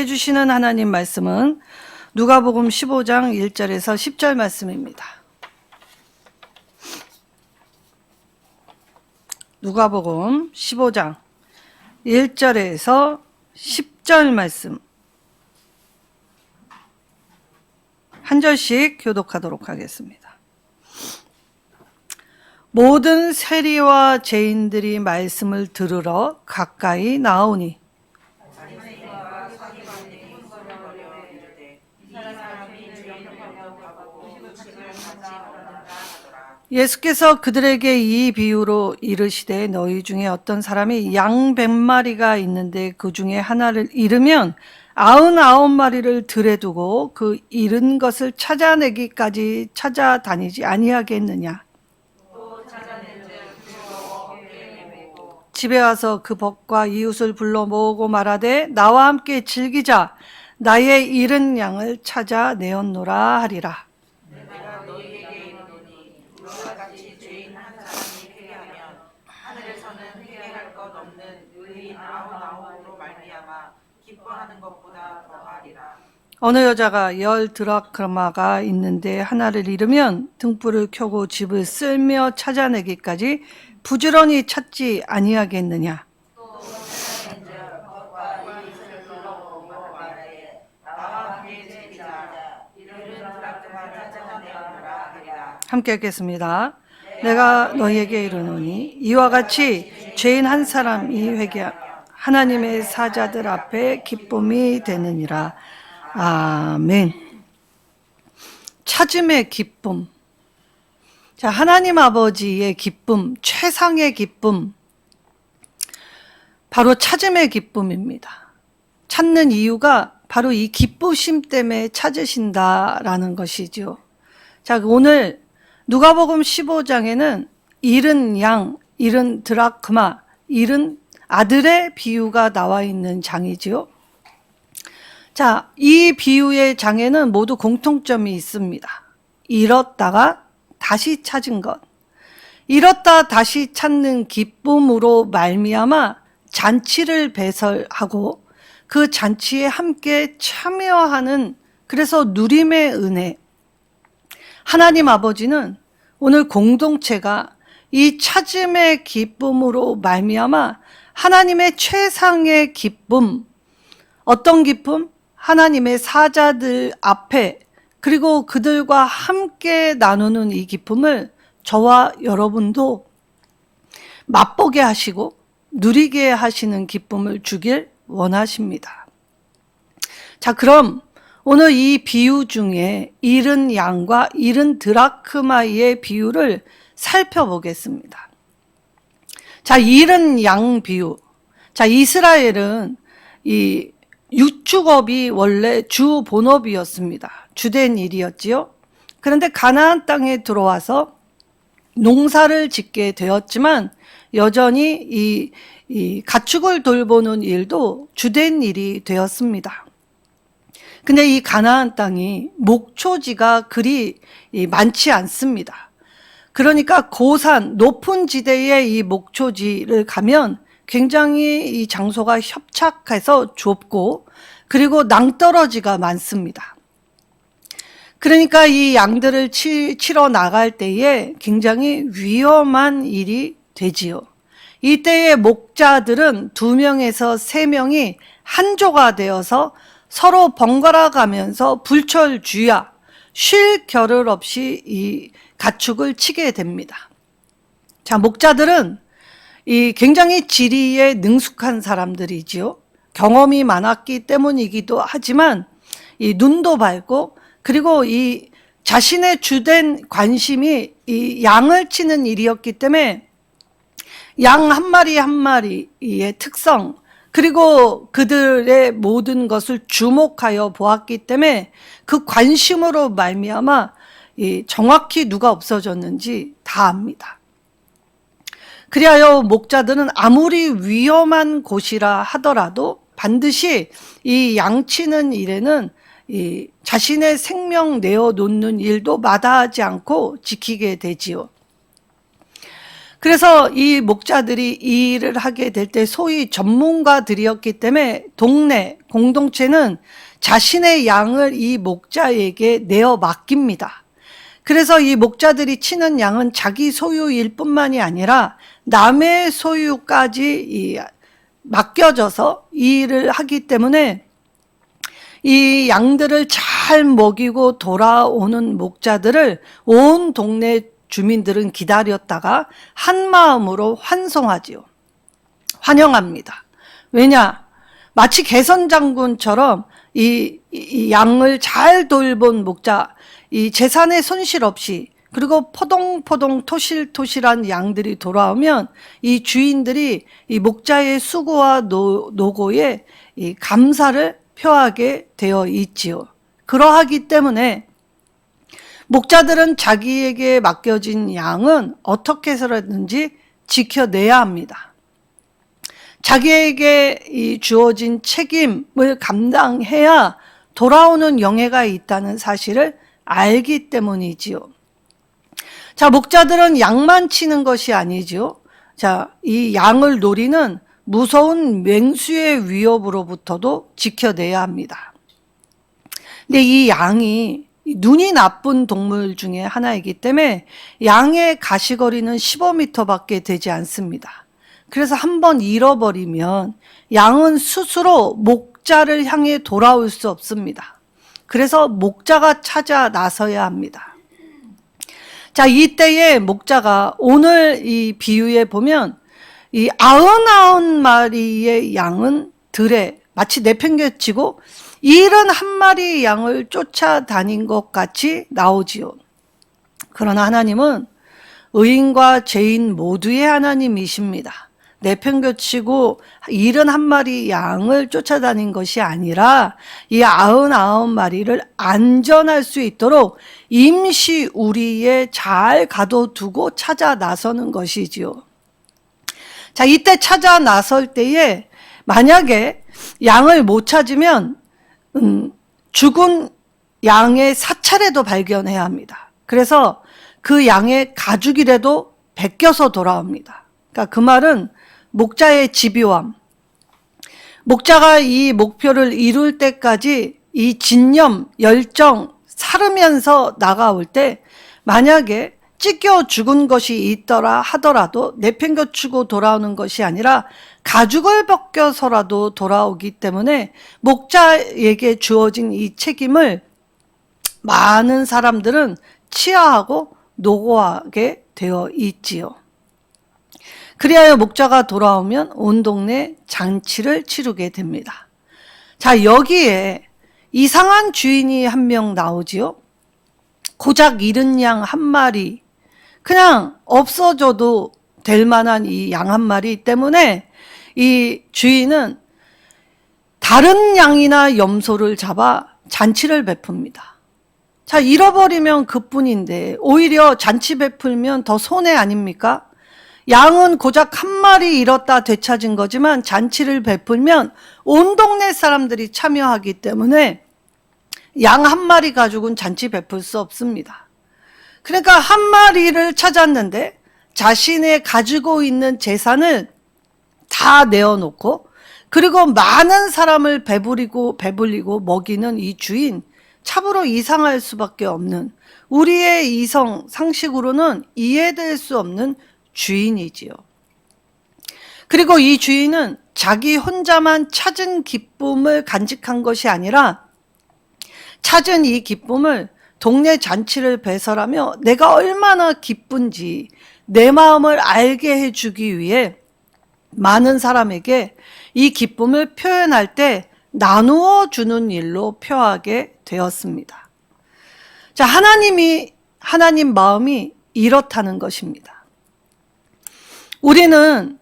우리에게 주시는 하나님 말씀은 누가복음 15장 1절에서 10절 말씀입니다. 누가복음 15장 1절에서 10절 말씀 한 절씩 교독하도록 하겠습니다. 모든 세리와 죄인들이 말씀을 들으러 가까이 나오니 예수께서 그들에게 이 비유로 이르시되 너희 중에 어떤 사람이 양 100마리가 있는데 그 중에 하나를 잃으면 99마리를 들에 두고 그 잃은 것을 찾아내기까지 찾아다니지 아니하겠느냐. 집에 와서 그 벗과 이웃을 불러 모으고 말하되 나와 함께 즐기자. 나의 잃은 양을 찾아내었노라 하리라. 어느 여자가 10드라크마가 있는데 하나를 잃으면 등불을 켜고 집을 쓸며 찾아내기까지 부지런히 찾지 아니하겠느냐. 함께 읽겠습니다. 내가 너희에게 이르노니 이와 같이 죄인 한 사람이 회개하면 하나님의 사자들 앞에 기쁨이 되느니라. 아멘. 찾음의 기쁨. 자, 하나님 아버지의 기쁨, 최상의 기쁨, 바로 찾음의 기쁨입니다. 찾는 이유가 바로 이 기쁘심 때문에 찾으신다라는 것이죠. 자, 오늘 누가복음 15장에는 잃은 양, 잃은 드라크마, 잃은 아들의 비유가 나와 있는 장이지요. 자, 이 비유의 장에는 모두 공통점이 있습니다. 잃었다가 다시 찾은 것. 잃었다 다시 찾는 기쁨으로 말미암아 잔치를 배설하고 그 잔치에 함께 참여하는, 그래서 누림의 은혜. 하나님 아버지는 오늘 공동체가 이 찾음의 기쁨으로 말미암아 하나님의 최상의 기쁨, 어떤 기쁨? 하나님의 사자들 앞에 그리고 그들과 함께 나누는 이 기쁨을 저와 여러분도 맛보게 하시고 누리게 하시는 기쁨을 주길 원하십니다. 자, 그럼 오늘 이 비유 중에 잃은 양과 잃은 드라크마의 비유를 살펴보겠습니다. 자, 잃은 양 비유. 자, 이스라엘은 이 유축업이 원래 주 본업이었습니다. 주된 일이었지요. 그런데 가나안 땅에 들어와서 농사를 짓게 되었지만 여전히 이 가축을 돌보는 일도 주된 일이 되었습니다. 근데 이 가나안 땅이 목초지가 그리 많지 않습니다. 그러니까 고산, 높은 지대의 이 목초지를 가면 굉장히 이 장소가 협착해서 좁고 그리고 낭떠러지가 많습니다. 그러니까 이 양들을 치러 나갈 때에 굉장히 위험한 일이 되지요. 이때의 목자들은 2명에서 3명이 한 조가 되어서 서로 번갈아 가면서 불철주야, 쉴 겨를 없이 이 가축을 치게 됩니다. 자, 목자들은 이 굉장히 지리에 능숙한 사람들이지요. 경험이 많았기 때문이기도 하지만 이 눈도 밝고 그리고 이 자신의 주된 관심이 이 양을 치는 일이었기 때문에 양 한 마리 한 마리의 특성 그리고 그들의 모든 것을 주목하여 보았기 때문에 그 관심으로 말미암아 정확히 누가 없어졌는지 다 압니다. 그리하여 목자들은 아무리 위험한 곳이라 하더라도 반드시 이 양치는 일에는 이 자신의 생명 내어놓는 일도 마다하지 않고 지키게 되지요. 그래서 이 목자들이 이 일을 하게 될 때 소위 전문가들이었기 때문에 동네 공동체는 자신의 양을 이 목자에게 내어 맡깁니다. 그래서 이 목자들이 치는 양은 자기 소유일 뿐만이 아니라 남의 소유까지 맡겨져서 이 일을 하기 때문에 이 양들을 잘 먹이고 돌아오는 목자들을 온 동네 주민들은 기다렸다가 한 마음으로 환송하지요. 환영합니다. 왜냐? 마치 개선장군처럼 이 양을 잘 돌본 목자, 이 재산의 손실 없이 그리고 포동포동 토실토실한 양들이 돌아오면 이 주인들이 이 목자의 수고와 노고에 이 감사를 표하게 되어 있지요. 그러하기 때문에 목자들은 자기에게 맡겨진 양은 어떻게 해서라든지 지켜내야 합니다. 자기에게 주어진 책임을 감당해야 돌아오는 영예가 있다는 사실을 알기 때문이지요. 자, 목자들은 양만 치는 것이 아니죠. 자, 이 양을 노리는 무서운 맹수의 위협으로부터도 지켜내야 합니다. 근데 이 양이 눈이 나쁜 동물 중에 하나이기 때문에 양의 가시거리는 15m밖에 되지 않습니다. 그래서 한번 잃어버리면 양은 스스로 목자를 향해 돌아올 수 없습니다. 그래서 목자가 찾아 나서야 합니다. 자, 이때에 목자가 오늘 이 비유에 보면 이 99마리의 양은 들에 마치 내팽개치고 71마리의 양을 쫓아다닌 것 같이 나오지요. 그러나 하나님은 의인과 죄인 모두의 하나님이십니다. 내팽개치고 71마리 양을 쫓아다닌 것이 아니라 이 99마리를 안전할 수 있도록 임시 우리에 잘 가둬두고 찾아 나서는 것이지요. 자, 이때 찾아 나설 때에 만약에 양을 못 찾으면 죽은 양의 사찰에도 발견해야 합니다. 그래서 그 양의 가죽이라도 베껴서 돌아옵니다. 그러니까 그 말은 목자의 집요함, 목자가 이 목표를 이룰 때까지 이 진념, 열정 사르면서 나가올 때 만약에 찢겨 죽은 것이 있더라 하더라도 내팽겨치고 돌아오는 것이 아니라 가죽을 벗겨서라도 돌아오기 때문에 목자에게 주어진 이 책임을 많은 사람들은 치하하고 노고하게 되어 있지요. 그리하여 목자가 돌아오면 온 동네 잔치를 치르게 됩니다. 자, 여기에 이상한 주인이 한 명 나오지요. 고작 잃은 양 한 마리, 그냥 없어져도 될 만한 이 양 한 마리 때문에 이 주인은 다른 양이나 염소를 잡아 잔치를 베풉니다. 자, 잃어버리면 그뿐인데 오히려 잔치 베풀면 더 손해 아닙니까? 양은 고작 한 마리 잃었다 되찾은 거지만 잔치를 베풀면 온 동네 사람들이 참여하기 때문에 양 한 마리 가지고는 잔치 베풀 수 없습니다. 그러니까 한 마리를 찾았는데 자신의 가지고 있는 재산을 다 내어놓고 그리고 많은 사람을 배불리고 먹이는 이 주인, 참으로 이상할 수밖에 없는, 우리의 이성 상식으로는 이해될 수 없는 주인이지요. 그리고 이 주인은 자기 혼자만 찾은 기쁨을 간직한 것이 아니라 찾은 이 기쁨을 동네 잔치를 배설하며 내가 얼마나 기쁜지 내 마음을 알게 해주기 위해 많은 사람에게 이 기쁨을 표현할 때 나누어 주는 일로 표하게 되었습니다. 자, 하나님 마음이 이렇다는 것입니다. 우리는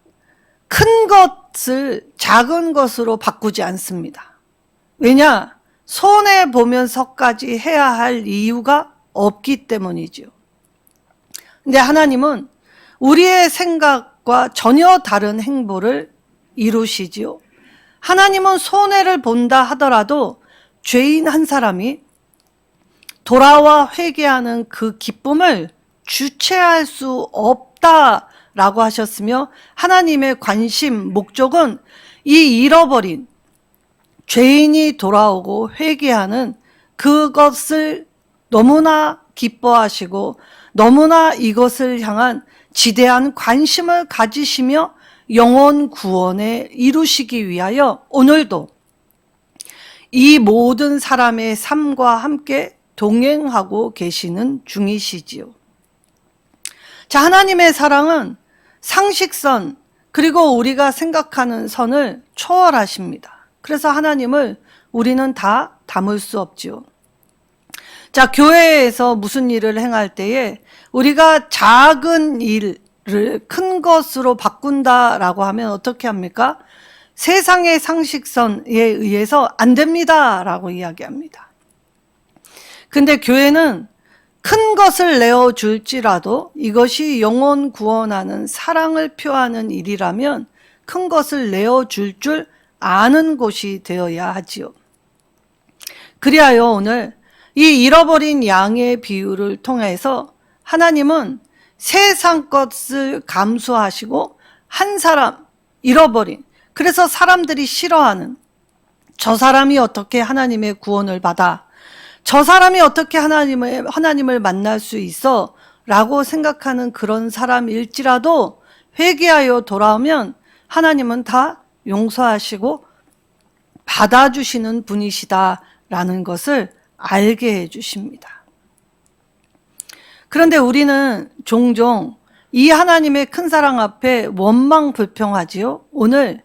큰 것을 작은 것으로 바꾸지 않습니다. 왜냐? 손해보면서까지 해야 할 이유가 없기 때문이죠. 근데 하나님은 우리의 생각과 전혀 다른 행보를 이루시지요. 하나님은 손해를 본다 하더라도 죄인 한 사람이 돌아와 회개하는 그 기쁨을 주체할 수 없다 라고 하셨으며 하나님의 관심, 목적은 이 잃어버린 죄인이 돌아오고 회개하는 그것을 너무나 기뻐하시고 너무나 이것을 향한 지대한 관심을 가지시며 영혼 구원에 이루시기 위하여 오늘도 이 모든 사람의 삶과 함께 동행하고 계시는 중이시지요. 자, 하나님의 사랑은 상식선 그리고 우리가 생각하는 선을 초월하십니다. 그래서 하나님을 우리는 다 담을 수 없지요. 자, 교회에서 무슨 일을 행할 때에 우리가 작은 일을 큰 것으로 바꾼다라고 하면 어떻게 합니까? 세상의 상식선에 의해서 안 됩니다라고 이야기합니다. 근데 교회는 큰 것을 내어줄지라도 이것이 영혼 구원하는 사랑을 표하는 일이라면 큰 것을 내어줄 줄 아는 곳이 되어야 하지요. 그리하여 오늘 이 잃어버린 양의 비유를 통해서 하나님은 세상 것을 감수하시고 한 사람 잃어버린, 그래서 사람들이 싫어하는 저 사람이 어떻게 하나님의 구원을 받아, 저 사람이 어떻게 하나님을 만날 수 있어 라고 생각하는 그런 사람일지라도 회개하여 돌아오면 하나님은 다 용서하시고 받아주시는 분이시다라는 것을 알게 해주십니다. 그런데 우리는 종종 이 하나님의 큰 사랑 앞에 원망불평하지요. 오늘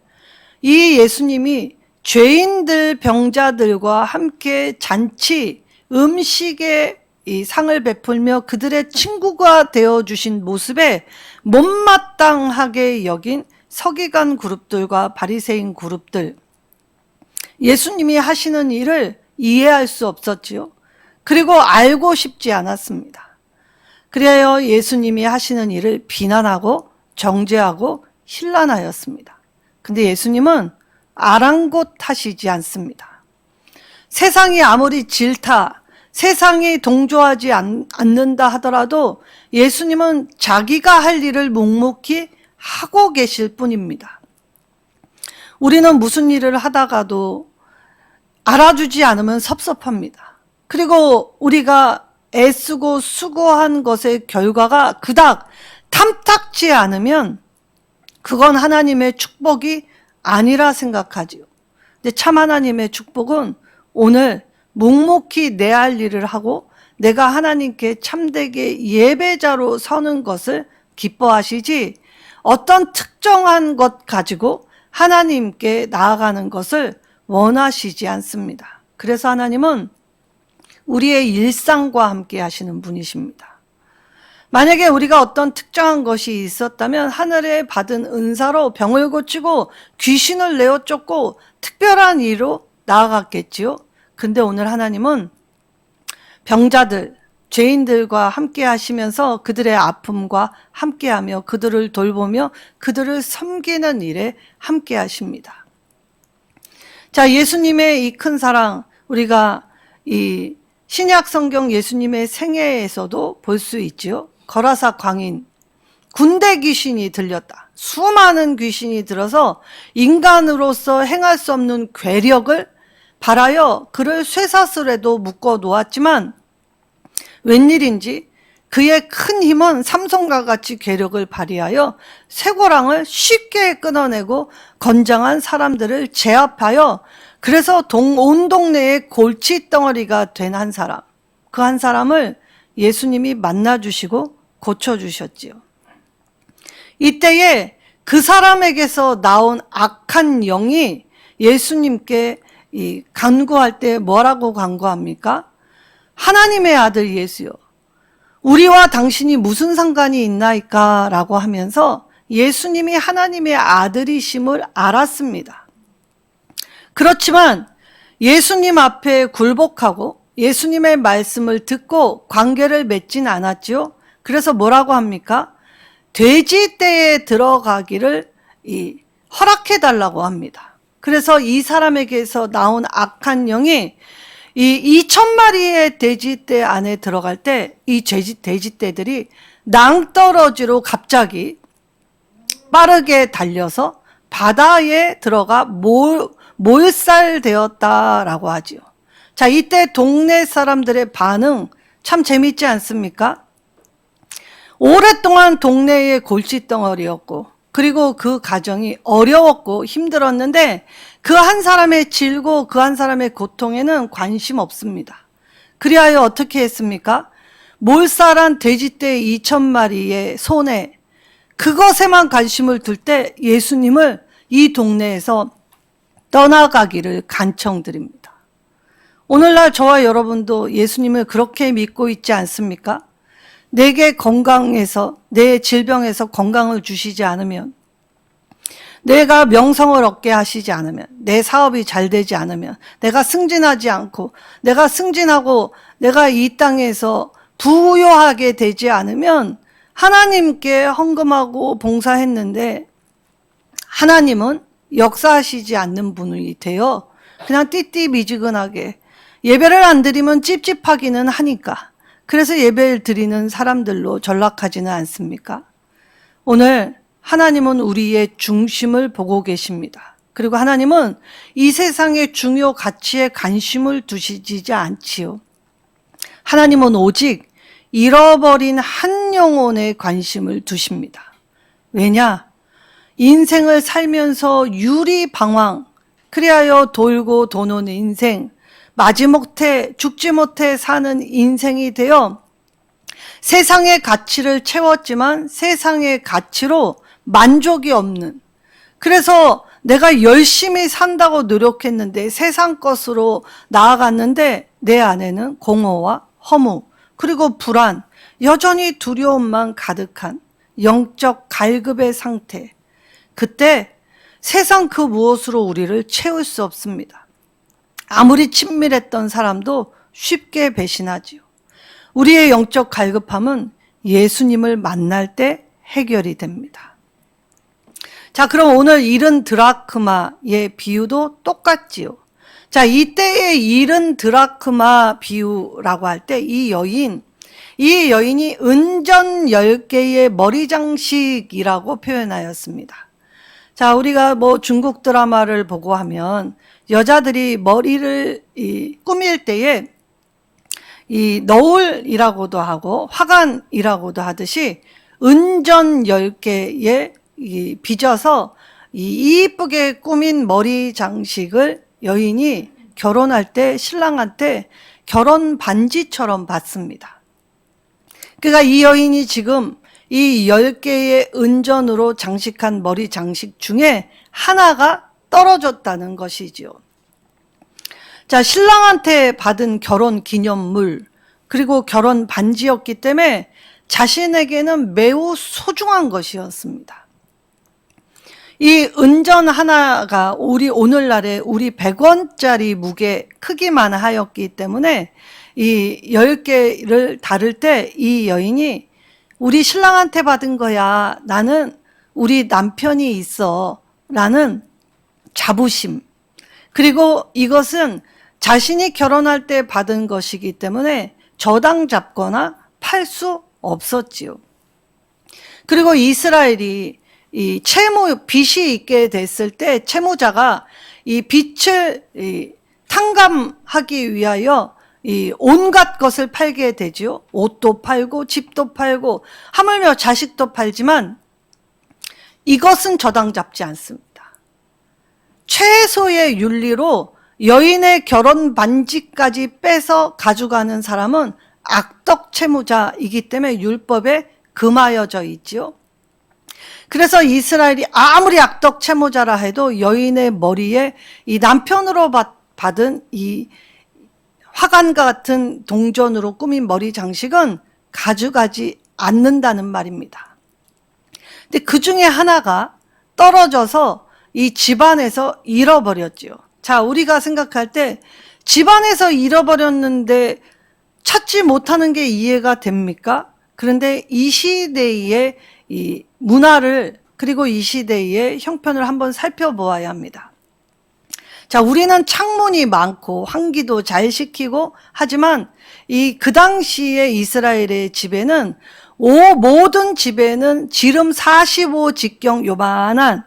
이 예수님이 죄인들, 병자들과 함께 잔치, 음식의 이 상을 베풀며 그들의 친구가 되어주신 모습에 못마땅하게 여긴 서기관 그룹들과 바리새인 그룹들, 예수님이 하시는 일을 이해할 수 없었지요. 그리고 알고 싶지 않았습니다. 그래야 예수님이 하시는 일을 비난하고 정죄하고 힐난하였습니다. 근데 예수님은 아랑곳하시지 않습니다. 세상이 아무리 질타, 세상이 동조하지 않는다 하더라도 예수님은 자기가 할 일을 묵묵히 하고 계실 뿐입니다. 우리는 무슨 일을 하다가도 알아주지 않으면 섭섭합니다. 그리고 우리가 애쓰고 수고한 것의 결과가 그닥 탐탁지 않으면 그건 하나님의 축복이 아니라 생각하지요. 근데 참 하나님의 축복은 오늘 묵묵히 내 할 일을 하고 내가 하나님께 참되게 예배자로 서는 것을 기뻐하시지, 어떤 특정한 것 가지고 하나님께 나아가는 것을 원하시지 않습니다. 그래서 하나님은 우리의 일상과 함께 하시는 분이십니다. 만약에 우리가 어떤 특정한 것이 있었다면 하늘에 받은 은사로 병을 고치고 귀신을 내어 쫓고 특별한 일로 나아갔겠지요. 근데 오늘 하나님은 병자들, 죄인들과 함께 하시면서 그들의 아픔과 함께하며 그들을 돌보며 그들을 섬기는 일에 함께 하십니다. 자, 예수님의 이 큰 사랑, 우리가 이 신약 성경 예수님의 생애에서도 볼 수 있지요. 거라사 광인, 군대 귀신이 들렸다. 수많은 귀신이 들어서 인간으로서 행할 수 없는 괴력을 발하여 그를 쇠사슬에도 묶어 놓았지만 웬일인지 그의 큰 힘은 삼손과 같이 괴력을 발휘하여 쇠고랑을 쉽게 끊어내고 건장한 사람들을 제압하여 그래서 온 동네의 골칫덩어리가 된 한 사람, 그 한 사람을 예수님이 만나주시고 고쳐주셨지요. 이때에 그 사람에게서 나온 악한 영이 예수님께 간구할 때 뭐라고 간구합니까? 하나님의 아들 예수여, 우리와 당신이 무슨 상관이 있나이까? 라고 하면서 예수님이 하나님의 아들이심을 알았습니다. 그렇지만 예수님 앞에 굴복하고 예수님의 말씀을 듣고 관계를 맺진 않았지요. 그래서 뭐라고 합니까? 돼지떼에 들어가기를 허락해 달라고 합니다. 그래서 이 사람에게서 나온 악한 영이 이 2,000마리의 돼지떼 안에 들어갈 때 이 돼지떼들이 낭떠러지로 갑자기 빠르게 달려서 바다에 들어가 몰살되었다라고 하지요. 자, 이때 동네 사람들의 반응 참 재밌지 않습니까? 오랫동안 동네의 골칫덩어리였고, 그리고 그 가정이 어려웠고 힘들었는데 그 한 사람의 질고 그 한 사람의 고통에는 관심 없습니다. 그리하여 어떻게 했습니까? 몰살한 돼지떼 2,000마리의 손에 그것에만 관심을 둘 때 예수님을 이 동네에서 떠나가기를 간청드립니다. 오늘날 저와 여러분도 예수님을 그렇게 믿고 있지 않습니까? 내게 건강에서, 내 질병에서 건강을 주시지 않으면, 내가 명성을 얻게 하시지 않으면, 내 사업이 잘 되지 않으면, 내가 승진하지 않고, 내가 승진하고 내가 이 땅에서 부유하게 되지 않으면 하나님께 헌금하고 봉사했는데 하나님은 역사하시지 않는 분이 되어 그냥 띠띠미지근하게 예배를 안 드리면 찝찝하기는 하니까 그래서 예배를 드리는 사람들로 전락하지는 않습니까? 오늘 하나님은 우리의 중심을 보고 계십니다. 그리고 하나님은 이 세상의 중요 가치에 관심을 두시지 않지요. 하나님은 오직 잃어버린 한 영혼에 관심을 두십니다. 왜냐? 인생을 살면서 유리방황, 그리하여 돌고 도는 인생, 마지못해 죽지 못해 사는 인생이 되어 세상의 가치를 채웠지만 세상의 가치로 만족이 없는, 그래서 내가 열심히 산다고 노력했는데 세상 것으로 나아갔는데 내 안에는 공허와 허무, 그리고 불안, 여전히 두려움만 가득한 영적 갈급의 상태. 그때 세상 그 무엇으로 우리를 채울 수 없습니다. 아무리 친밀했던 사람도 쉽게 배신하지요. 우리의 영적 갈급함은 예수님을 만날 때 해결이 됩니다. 자, 그럼 오늘 잃은 드라크마의 비유도 똑같지요. 자, 이때의 잃은 드라크마 비유라고 할 때 이 여인이 은전 10개의 머리장식이라고 표현하였습니다. 자, 우리가 뭐 중국 드라마를 보고 하면 여자들이 머리를 꾸밀 때에 이 너울이라고도 하고 화관이라고도 하듯이 은전 10개에 빚어서 이 이쁘게 꾸민 머리 장식을 여인이 결혼할 때 신랑한테 결혼 반지처럼 받습니다. 그러니까 이 여인이 지금 이 10개의 은전으로 장식한 머리 장식 중에 하나가 떨어졌다는 것이지요. 자, 신랑한테 받은 결혼 기념물, 그리고 결혼 반지였기 때문에 자신에게는 매우 소중한 것이었습니다. 이 은전 하나가 오늘날에 우리 100원짜리 무게 크기만 하였기 때문에 이 10개를 다룰 때 이 여인이 우리 신랑한테 받은 거야. 나는 우리 남편이 있어. 라는 자부심. 그리고 이것은 자신이 결혼할 때 받은 것이기 때문에 저당 잡거나 팔 수 없었지요. 그리고 이스라엘이 이 빚이 있게 됐을 때 채무자가 이 빚을 탕감하기 위하여 이 온갖 것을 팔게 되죠. 옷도 팔고 집도 팔고 하물며 자식도 팔지만 이것은 저당 잡지 않습니다. 최소의 윤리로 여인의 결혼 반지까지 빼서 가져가는 사람은 악덕 채무자이기 때문에 율법에 금하여져 있지요. 그래서 이스라엘이 아무리 악덕 채무자라 해도 여인의 머리에 이 남편으로 받은 이 화관과 같은 동전으로 꾸민 머리 장식은 가져가지 않는다는 말입니다. 근데 그 중에 하나가 떨어져서 이 집안에서 잃어버렸지요. 자, 우리가 생각할 때 집안에서 잃어버렸는데 찾지 못하는 게 이해가 됩니까? 그런데 이 시대의 이 문화를, 그리고 이 시대의 형편을 한번 살펴보아야 합니다. 자, 우리는 창문이 많고 환기도 잘 시키고 하지만 그 당시에 이스라엘의 집에는 모든 집에는 지름 45직경 요만한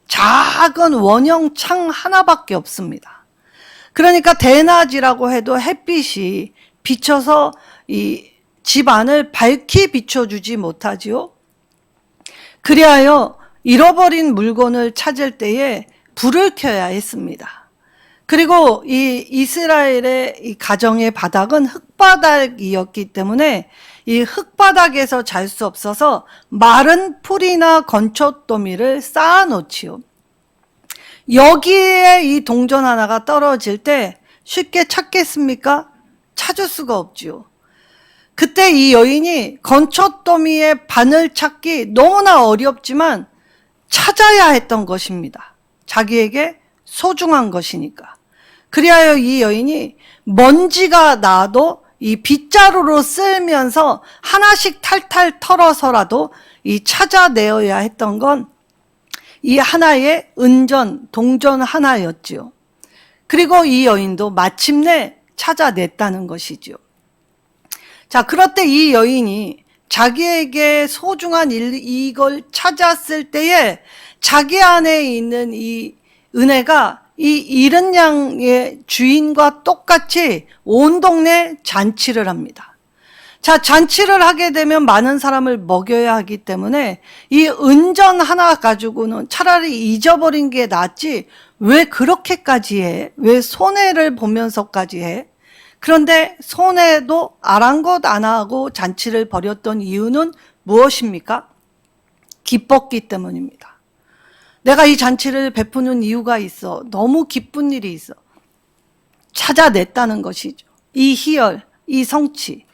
작은 원형 창 하나밖에 없습니다. 그러니까 대낮이라고 해도 햇빛이 비쳐서 이 집 안을 밝히 비춰주지 못하지요. 그리하여 잃어버린 물건을 찾을 때에 불을 켜야 했습니다. 그리고 이 이스라엘의 이 가정의 바닥은 흙바닥이었기 때문에 이 흙바닥에서 잘 수 없어서 마른 풀이나 건초더미를 쌓아 놓지요. 여기에 이 동전 하나가 떨어질 때 쉽게 찾겠습니까? 찾을 수가 없지요. 그때 이 여인이 건초더미의 반을 찾기 너무나 어렵지만 찾아야 했던 것입니다. 자기에게 소중한 것이니까. 그리하여 이 여인이 먼지가 나도 이 빗자루로 쓸면서 하나씩 탈탈 털어서라도 이 찾아내어야 했던 건 이 하나의 은전, 동전 하나였지요. 그리고 이 여인도 마침내 찾아냈다는 것이지요. 자, 그럴 때 이 여인이 자기에게 소중한 이걸 찾았을 때에 자기 안에 있는 이 은혜가 이 잃은 양의 주인과 똑같이 온 동네 잔치를 합니다. 자, 잔치를 하게 되면 많은 사람을 먹여야 하기 때문에 이 은전 하나 가지고는 차라리 잊어버린 게 낫지 왜 그렇게까지 해? 왜 손해를 보면서까지 해? 그런데 손해도 아랑곳 안 하고 잔치를 벌였던 이유는 무엇입니까? 기뻤기 때문입니다. 내가 이 잔치를 베푸는 이유가 있어. 너무 기쁜 일이 있어. 찾아냈다는 것이죠. 이 희열, 이 성취.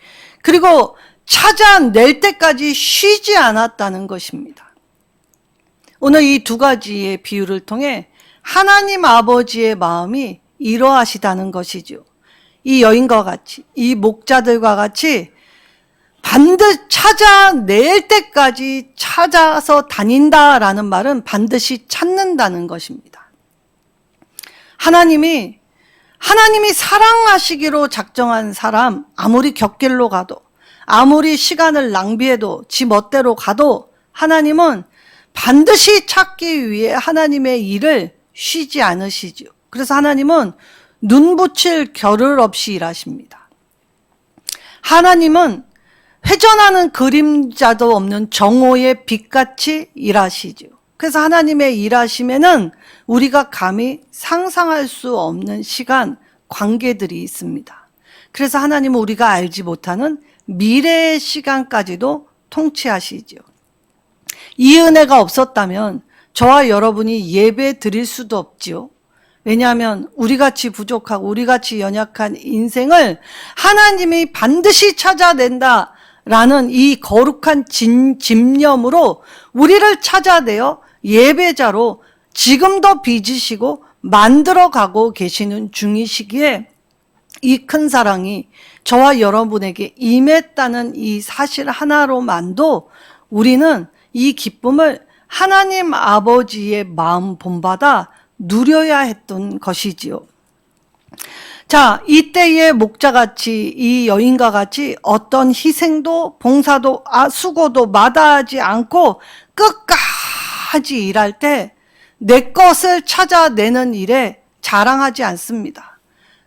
그리고 찾아낼 때까지 쉬지 않았다는 것입니다. 오늘 이 두 가지의 비유를 통해 하나님 아버지의 마음이 이러하시다는 것이죠. 이 여인과 같이, 이 목자들과 같이 반드시 찾아낼 때까지 찾아서 다닌다라는 말은 반드시 찾는다는 것입니다. 하나님이 사랑하시기로 작정한 사람, 아무리 곁길로 가도, 아무리 시간을 낭비해도, 지 멋대로 가도 하나님은 반드시 찾기 위해 하나님의 일을 쉬지 않으시죠. 그래서 하나님은 눈 붙일 겨를 없이 일하십니다. 하나님은 회전하는 그림자도 없는 정오의 빛같이 일하시죠. 그래서 하나님의 일하심에는 우리가 감히 상상할 수 없는 시간, 관계들이 있습니다. 그래서 하나님은 우리가 알지 못하는 미래의 시간까지도 통치하시죠. 이 은혜가 없었다면 저와 여러분이 예배 드릴 수도 없지요. 왜냐하면 우리같이 부족하고 우리같이 연약한 인생을 하나님이 반드시 찾아낸다라는 이 거룩한 집념으로 우리를 찾아내어 예배자로 지금도 빚으시고 만들어가고 계시는 중이시기에 이 큰 사랑이 저와 여러분에게 임했다는 이 사실 하나로만도 우리는 이 기쁨을 하나님 아버지의 마음 본받아 누려야 했던 것이지요. 자, 이때의 목자같이 이 여인과 같이 어떤 희생도 봉사도 수고도 마다하지 않고 끝까지 일할 때 내 것을 찾아내는 일에 자랑하지 않습니다.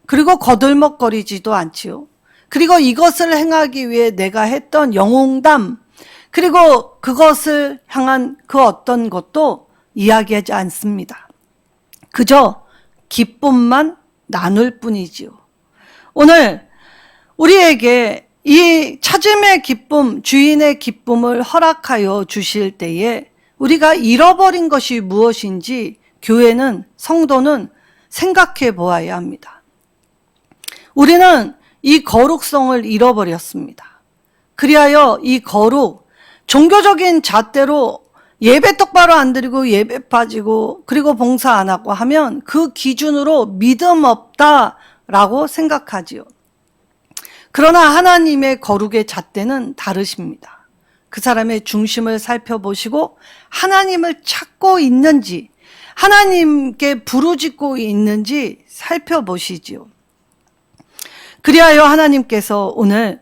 그리고 거들먹거리지도 않지요. 그리고 이것을 행하기 위해 내가 했던 영웅담, 그리고 그것을 향한 그 어떤 것도 이야기하지 않습니다. 그저 기쁨만 나눌 뿐이지요. 오늘 우리에게 이 찾음의 기쁨, 주인의 기쁨을 허락하여 주실 때에 우리가 잃어버린 것이 무엇인지 교회는, 성도는 생각해 보아야 합니다. 우리는 이 거룩성을 잃어버렸습니다. 그리하여 이 거룩, 종교적인 잣대로 예배 똑바로 안 드리고 예배 빠지고 그리고 봉사 안 하고 하면 그 기준으로 믿음 없다라고 생각하지요. 그러나 하나님의 거룩의 잣대는 다르십니다. 그 사람의 중심을 살펴보시고 하나님을 찾고 있는지, 하나님께 부르짖고 있는지 살펴보시지요. 그리하여 하나님께서 오늘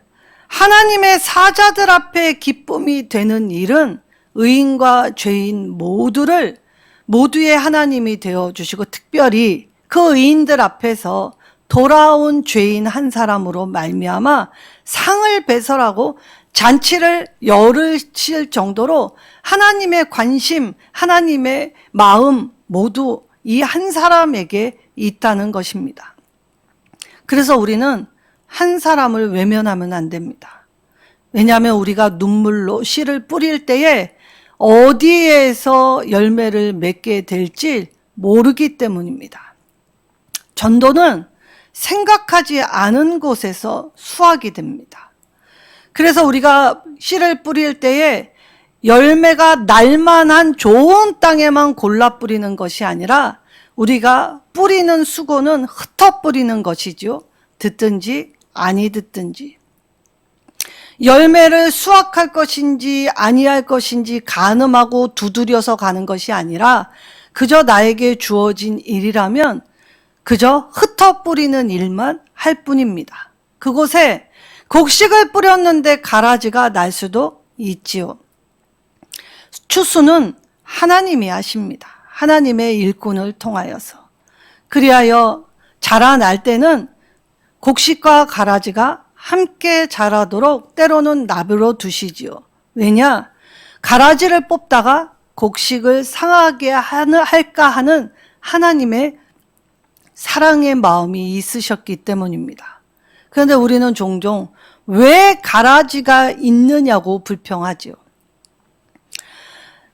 하나님의 사자들 앞에 기쁨이 되는 일은 의인과 죄인 모두의 하나님이 되어주시고, 특별히 그 의인들 앞에서 돌아온 죄인 한 사람으로 말미암아 상을 배설하고 잔치를 열으실 정도로 하나님의 관심, 하나님의 마음 모두 이 한 사람에게 있다는 것입니다. 그래서 우리는 한 사람을 외면하면 안 됩니다. 왜냐하면 우리가 눈물로 씨를 뿌릴 때에 어디에서 열매를 맺게 될지 모르기 때문입니다. 전도는 생각하지 않은 곳에서 수확이 됩니다. 그래서 우리가 씨를 뿌릴 때에 열매가 날만한 좋은 땅에만 골라 뿌리는 것이 아니라 우리가 뿌리는 수고는 흩어 뿌리는 것이죠. 듣든지 아니 듣든지. 열매를 수확할 것인지 아니할 것인지 가늠하고 두드려서 가는 것이 아니라 그저 나에게 주어진 일이라면 그저 흩어 뿌리는 일만 할 뿐입니다. 그곳에 곡식을 뿌렸는데 가라지가 날 수도 있지요. 추수는 하나님이 하십니다. 하나님의 일꾼을 통하여서. 그리하여 자라날 때는 곡식과 가라지가 함께 자라도록 때로는 나비로 두시지요. 왜냐? 가라지를 뽑다가 곡식을 상하게 할까 하는 하나님의 사랑의 마음이 있으셨기 때문입니다. 그런데 우리는 종종 왜 가라지가 있느냐고 불평하지요.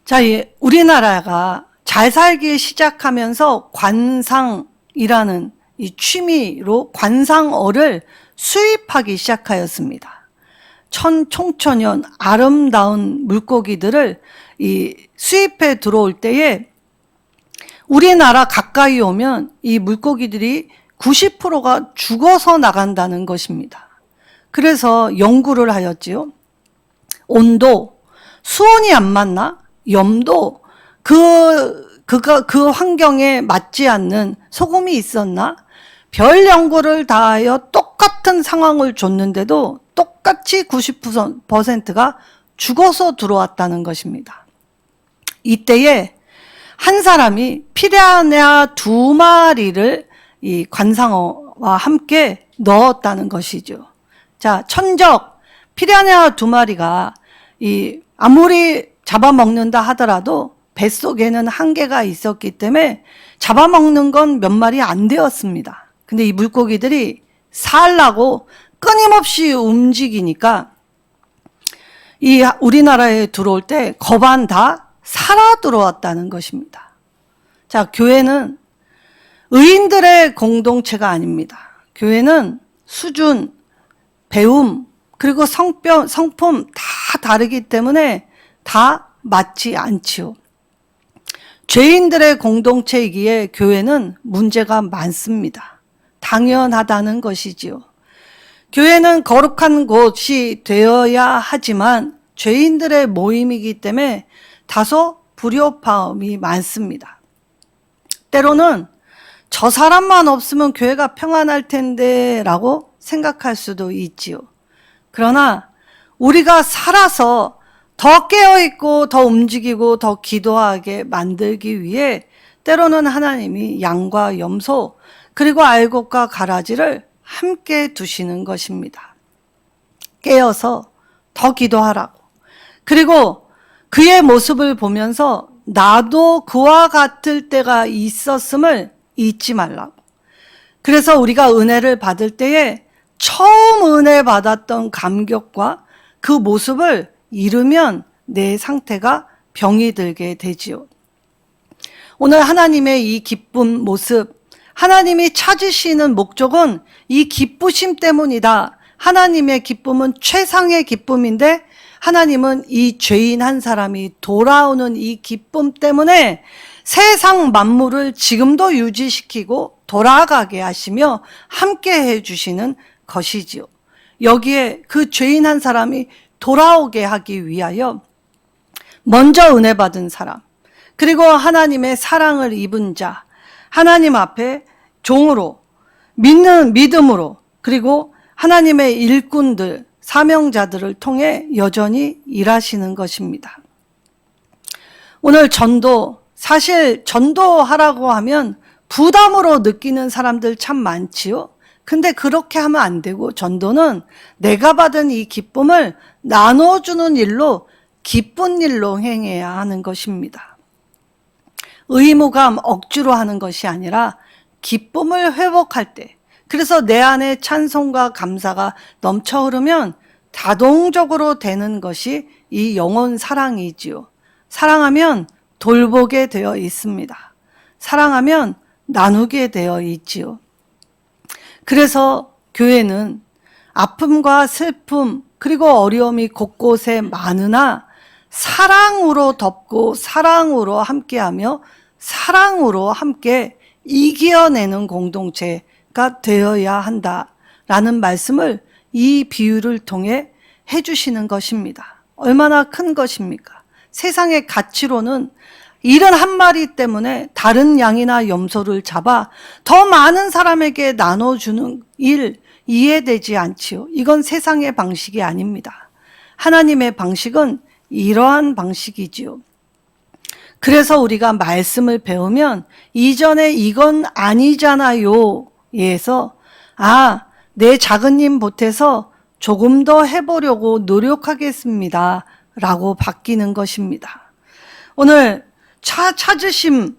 자, 우리나라가 잘 살기 시작하면서 관상이라는 이 취미로 관상어를 수입하기 시작하였습니다. 청천연 아름다운 물고기들을 수입해 들어올 때에 우리나라 가까이 오면 이 물고기들이 90%가 죽어서 나간다는 것입니다. 그래서 연구를 하였지요. 온도, 수온이 안 맞나? 염도, 그 환경에 맞지 않는 소금이 있었나? 별 연구를 다하여 똑같은 상황을 줬는데도 똑같이 90%가 죽어서 들어왔다는 것입니다. 이때에 한 사람이 피라냐 2마리를 이 관상어와 함께 넣었다는 것이죠. 자, 천적 피라냐 2마리가 아무리 잡아먹는다 하더라도 뱃속에는 한계가 있었기 때문에 잡아먹는 건 몇 마리 안 되었습니다. 근데 이 물고기들이 살라고 끊임없이 움직이니까 우리나라에 들어올 때 거반 다 살아 들어왔다는 것입니다. 자, 교회는 의인들의 공동체가 아닙니다. 교회는 수준, 배움, 그리고 성품 다 다르기 때문에 다 맞지 않지요. 죄인들의 공동체이기에 교회는 문제가 많습니다. 당연하다는 것이지요. 교회는 거룩한 곳이 되어야 하지만 죄인들의 모임이기 때문에 다소 불협화음이 많습니다. 때로는 저 사람만 없으면 교회가 평안할 텐데 라고 생각할 수도 있지요. 그러나 우리가 살아서 더 깨어있고 더 움직이고 더 기도하게 만들기 위해 때로는 하나님이 양과 염소 그리고 알곡과 가라지를 함께 두시는 것입니다. 깨어서 더 기도하라고. 그리고 그의 모습을 보면서 나도 그와 같을 때가 있었음을 잊지 말라고. 그래서 우리가 은혜를 받을 때에 처음 은혜 받았던 감격과 그 모습을 잃으면 내 상태가 병이 들게 되지요. 오늘 하나님의 이 기쁜 모습, 하나님이 찾으시는 목적은 이 기쁘심 때문이다. 하나님의 기쁨은 최상의 기쁨인데 하나님은 이 죄인 한 사람이 돌아오는 이 기쁨 때문에 세상 만물을 지금도 유지시키고 돌아가게 하시며 함께 해주시는 것이지요. 여기에 그 죄인 한 사람이 돌아오게 하기 위하여 먼저 은혜 받은 사람, 그리고 하나님의 사랑을 입은 자, 하나님 앞에 종으로 믿음으로, 그리고 하나님의 일꾼들, 사명자들을 통해 여전히 일하시는 것입니다. 오늘 전도, 사실 전도하라고 하면 부담으로 느끼는 사람들 참 많지요. 근데 그렇게 하면 안 되고, 전도는 내가 받은 이 기쁨을 나눠주는 일로, 기쁜 일로 행해야 하는 것입니다. 의무감 억지로 하는 것이 아니라 기쁨을 회복할 때, 그래서 내 안에 찬송과 감사가 넘쳐 흐르면 자동적으로 되는 것이 이 영혼 사랑이지요. 사랑하면 돌보게 되어 있습니다. 사랑하면 나누게 되어 있지요. 그래서 교회는 아픔과 슬픔 그리고 어려움이 곳곳에 많으나 사랑으로 덮고 사랑으로 함께하며 사랑으로 함께 이겨내는 공동체가 되어야 한다라는 말씀을 이 비유를 통해 해주시는 것입니다. 얼마나 큰 것입니까? 세상의 가치로는 이른 한 마리 때문에 다른 양이나 염소를 잡아 더 많은 사람에게 나눠주는 일 이해되지 않지요. 이건 세상의 방식이 아닙니다. 하나님의 방식은 이러한 방식이지요. 그래서 우리가 말씀을 배우면 이전에 이건 아니잖아요 에서 내 작은 힘 보태서 조금 더 해보려고 노력하겠습니다 라고 바뀌는 것입니다. 오늘 찾으심,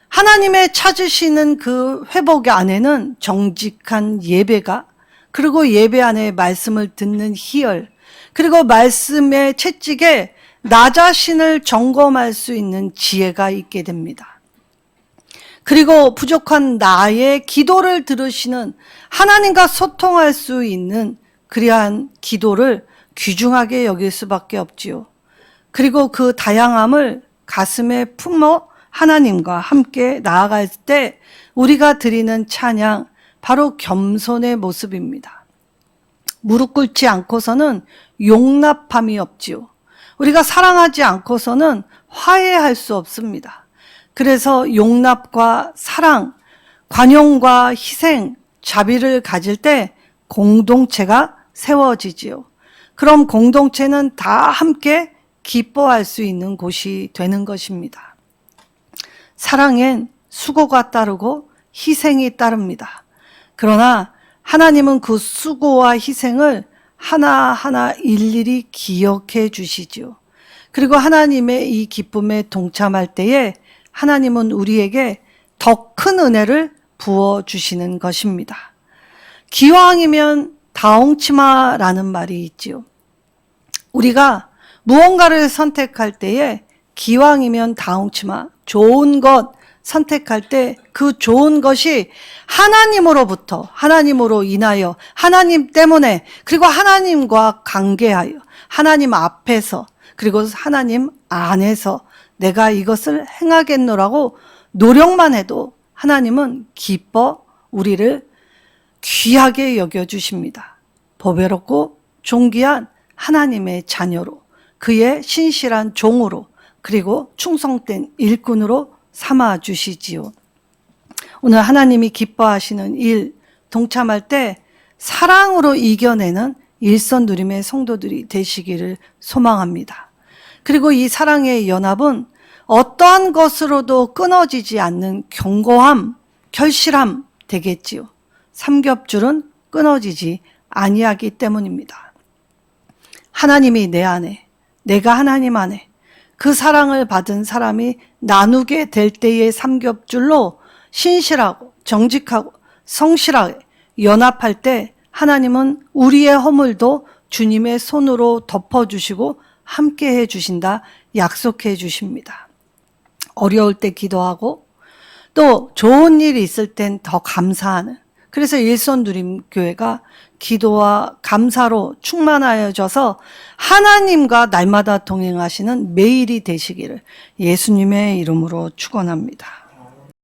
하나님의 찾으시는 그 회복 안에는 정직한 예배가, 그리고 예배 안에 말씀을 듣는 희열, 그리고 말씀의 채찍에 나 자신을 점검할 수 있는 지혜가 있게 됩니다. 그리고 부족한 나의 기도를 들으시는 하나님과 소통할 수 있는 그러한 기도를 귀중하게 여길 수밖에 없지요. 그리고 그 다양함을 가슴에 품어 하나님과 함께 나아갈 때 우리가 드리는 찬양, 바로 겸손의 모습입니다. 무릎 꿇지 않고서는 용납함이 없지요. 우리가 사랑하지 않고서는 화해할 수 없습니다. 그래서 용납과 사랑, 관용과 희생, 자비를 가질 때 공동체가 세워지지요. 그럼 공동체는 다 함께 기뻐할 수 있는 곳이 되는 것입니다. 사랑엔 수고가 따르고 희생이 따릅니다. 그러나 하나님은 그 수고와 희생을 하나하나 일일이 기억해 주시지요. 그리고 하나님의 이 기쁨에 동참할 때에 하나님은 우리에게 더 큰 은혜를 부어주시는 것입니다. 기왕이면 다홍치마라는 말이 있지요. 우리가 무언가를 선택할 때에 기왕이면 다홍치마, 좋은 것 선택할 때 그 좋은 것이 하나님으로부터, 하나님으로 인하여, 하나님 때문에, 그리고 하나님과 관계하여, 하나님 앞에서, 그리고 하나님 안에서 내가 이것을 행하겠노라고 노력만 해도 하나님은 기뻐 우리를 귀하게 여겨주십니다. 보배롭고 존귀한 하나님의 자녀로, 그의 신실한 종으로, 그리고 충성된 일꾼으로 삼아주시지요. 오늘 하나님이 기뻐하시는 일 동참할 때 사랑으로 이겨내는 일선 누림의 성도들이 되시기를 소망합니다. 그리고 이 사랑의 연합은 어떠한 것으로도 끊어지지 않는 견고함, 결실함 되겠지요. 삼겹줄은 끊어지지 아니하기 때문입니다. 하나님이 내 안에, 내가 하나님 안에 그 사랑을 받은 사람이 나누게 될 때의 삼겹줄로 신실하고 정직하고 성실하게 연합할 때 하나님은 우리의 허물도 주님의 손으로 덮어주시고 함께 해주신다 약속해 주십니다. 어려울 때 기도하고 또 좋은 일이 있을 땐 더 감사하는, 그래서 일선누림교회가 기도와 감사로 충만하여져서 하나님과 날마다 동행하시는 매일이 되시기를 예수님의 이름으로 축원합니다.